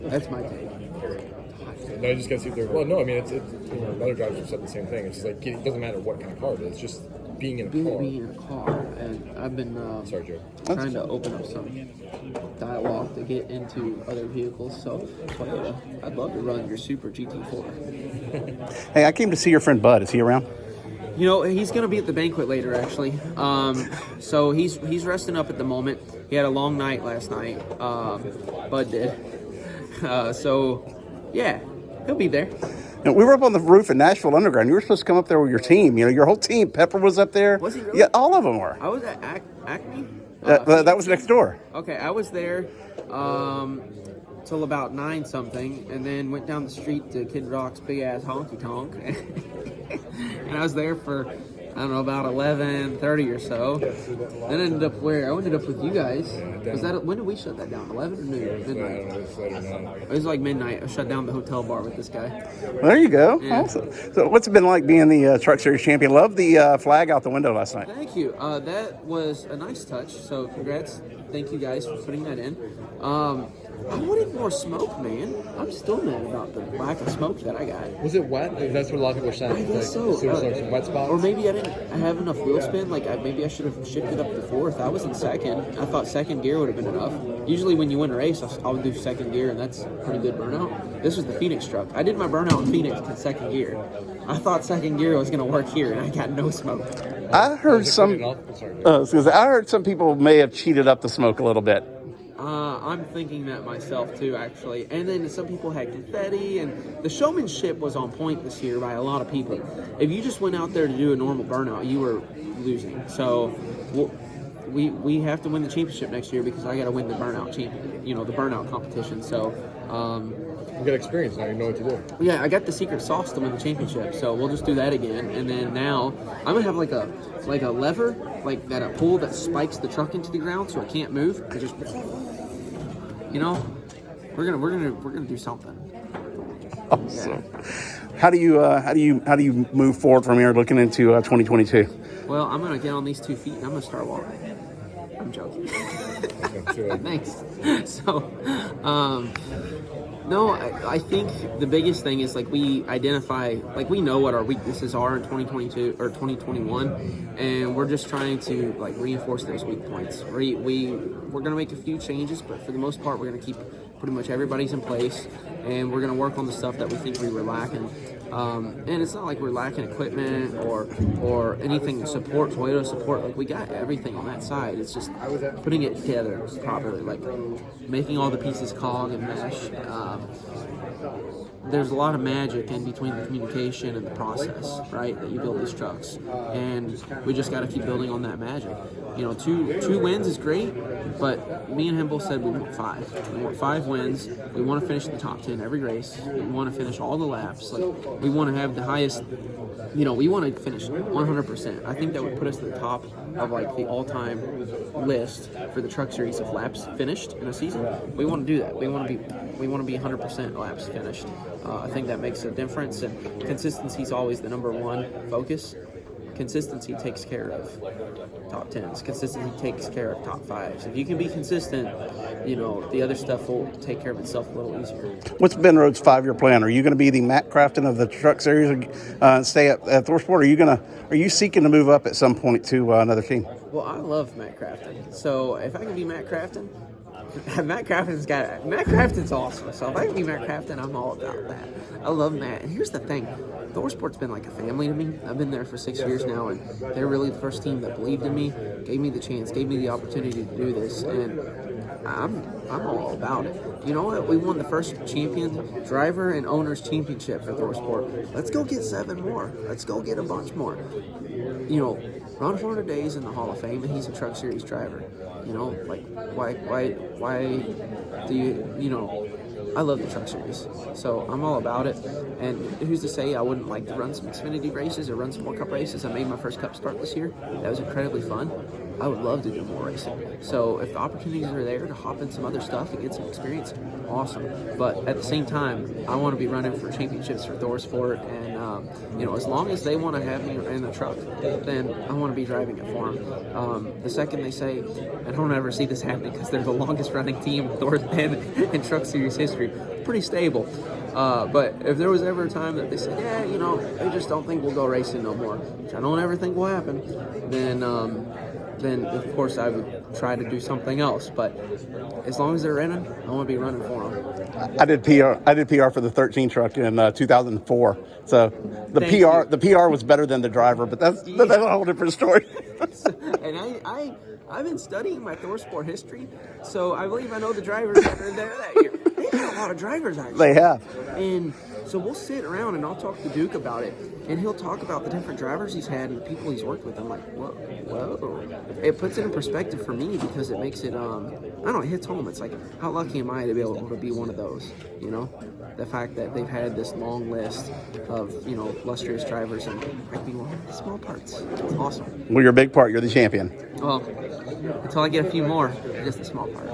That's my take. No, I just got to see if they're. Well, no, I mean, it's other drivers have said the same thing. It's just like it doesn't matter what kind of car it is, just being in a car. Being in a car, and I've been Sorry, Joe. trying to open up some dialogue to get into other vehicles. So, I'd love to run your Super GT4. Hey, I came to see your friend Bud. Is he around? You know, he's going to be at the banquet later, actually. So he's resting up at the moment. He had a long night last night. Bud did. So, yeah, he'll be there. You know, we were up on the roof at Nashville Underground. You were supposed to come up there with your team. You know, your whole team. Pepper was up there. Was he really? Yeah, all of them were. I was at Acme. That was next door. Okay, I was there till about 9 something, and then went down the street to Kid Rock's big ass honky tonk, and I was there for I don't know about 11:30 or so. Then I ended up where I ended up with you guys. Was that when did we shut that down? 11 or noon? Midnight. It was like midnight. I shut down the hotel bar with this guy. Well, there you go. Yeah. Awesome. So, what's it been like being the Truck Series champion? Love the flag out the window last night. Thank you. That was a nice touch. So congrats. Thank you guys for putting that in. I wanted more smoke, man. I'm still mad about the lack of smoke that I got. Was it wet? That's what a lot of people are saying. I guess so. There was like some wet spots. Or maybe I didn't have enough wheel spin. Like maybe I should have shifted up to 4th. I was in 2nd. I thought 2nd gear would have been enough. Usually when you win a race, I would do 2nd gear, and that's pretty good burnout. This was the Phoenix truck. I did my burnout in Phoenix in 2nd gear. I thought 2nd gear was going to work here, and I got no smoke. I heard I heard some people may have cheated up the smoke a little bit. I'm thinking that myself too, actually. And then some people had confetti, and the showmanship was on point this year by a lot of people. If you just went out there to do a normal burnout, you were losing. So we have to win the championship next year because I got to win the burnout the burnout competition. So you got experience now. You know what to do. yeah, I got the secret sauce to win the championship. So we'll just do that again. And then now I'm gonna have like a lever, like that a pull that spikes the truck into the ground so it can't move. I just we're gonna do something. Awesome. Yeah. How do you move forward from here looking into 2022? Well, I'm gonna get on these 2 feet and I'm gonna start walking. I'm joking. Thanks. So, no, I think the biggest thing is like we identify, like we know what our weaknesses are in 2022 or 2021, and we're just trying to like reinforce those weak points. We're gonna make a few changes, but for the most part, we're gonna keep pretty much everybody's in place, and we're gonna work on the stuff that we think we were lacking. And it's not like we're lacking equipment or anything to support Toyota support. Like we got everything on that side. It's just putting it together properly, like making all the pieces cog and mesh. There's a lot of magic in between the communication and the process, right? That you build these trucks, and we just got to keep building on that magic. You know, two wins is great, but me and him both said we want 5. We want 5 wins. We want to finish in the top 10 every race. We want to finish all the laps. Like we want to have the highest. We want to finish 100%. I think that would put us at the top of like the all-time list for the Truck Series of laps finished in a season. We want to do that. We want to be 100% laps finished. I think that makes a difference, and consistency is always the number one focus. Consistency takes care of top 10s. Consistency takes care of top 5s. If you can be consistent, the other stuff will take care of itself a little easier. What's Ben Rhodes' 5-year plan? Are you going to be the Matt Crafton of the Truck Series and stay at ThorSport? Are you seeking to move up at some point to another team? Well, I love Matt Crafton. So if I can be Matt Crafton, Matt Crafton's awesome. So if I can be Matt Crafton, I'm all about that. I love Matt. And here's the thing. ThorSport's been like a family to me. I've been there for 6 years now, and they're really the first team that believed in me, gave me the chance, gave me the opportunity to do this, and I'm all about it. You know what? We won the first champion driver and owners championship for ThorSport. Let's go get 7 more. Let's go get a bunch more. Ron Horner Day's in the Hall of Fame, and he's a Truck Series driver. Why do you, I love the Truck Series, so I'm all about it. And who's to say I wouldn't like to run some Xfinity races or run some more Cup races? I made my first Cup start this year. That was incredibly fun. I would love to do more racing. So if the opportunities are there to hop in some other stuff and get some experience, awesome. But at the same time, I want to be running for championships for ThorSport, and as long as they want to have me in the truck, then I want to be driving it for them. The second they say, I don't ever see this happening because they're the longest running team in Truck Series history, pretty stable. But if there was ever a time that they said, I just don't think we'll go racing no more, which I don't ever think will happen, then of course I would try to do something else. But as long as they're running, I want to be running for them. I did PR for the 13 truck in 2004. So the PR was better than the driver, but that's a whole different story. And I've been studying my ThorSport history, so I believe I know the drivers that are there that year. They had a lot of drivers, actually. They have. And so we'll sit around and I'll talk to Duke about it, and he'll talk about the different drivers he's had and the people he's worked with. I'm like, whoa. It puts it in perspective for me because it makes it, it hits home. It's like, how lucky am I to be able to be one of those, The fact that they've had this long list of, illustrious drivers, and I can be one of the small parts. It's awesome. Well, you're a big part. You're the champion. Well, until I get a few more, just a small part.